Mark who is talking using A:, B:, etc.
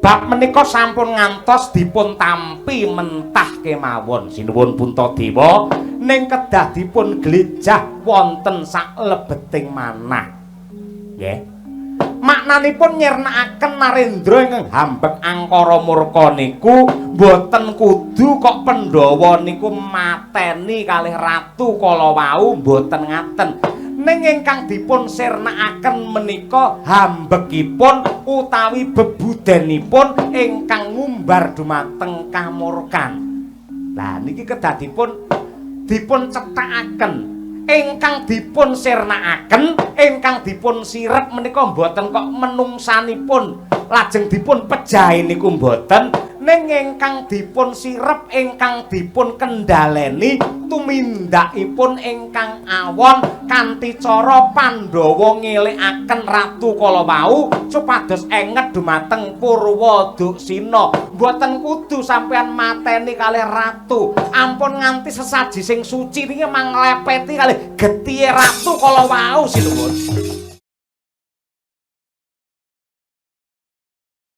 A: bab menika sampun ngantos dipun tampi mentah kemawon sinuwun Puntadewa ning kedah dipun glejah wonten saklebeting manah nggih maknanipun nyirnakaken Narendra ingkang hambek angkara murka niku boten kudu kok Pandhawa niku mateni kalih ratu kala wau boten ngaten ning ingkang dipun sirnakaken menika hambekipun utawi bebudenipun ingkang ngumbar dumateng kamurkan. Lah niki kedah dipun cethakaken ingkang dipun sirnakaken ingkang dipun sirep menika mboten kok menungsanipun lajeng dipun pejahi niku mboten ning ingkang dipun sirep ingkang dipun kendhaleni tumindakipun ingkang awon kanthi cara Pandhawa ngelikaken ratu kala wau supados enget dumateng Purwadaksina mboten kudu sampean mateni kalih ratu ampun nganti sesaji sing suci niki manglepeti kalih getih ratu kala wau sinuwun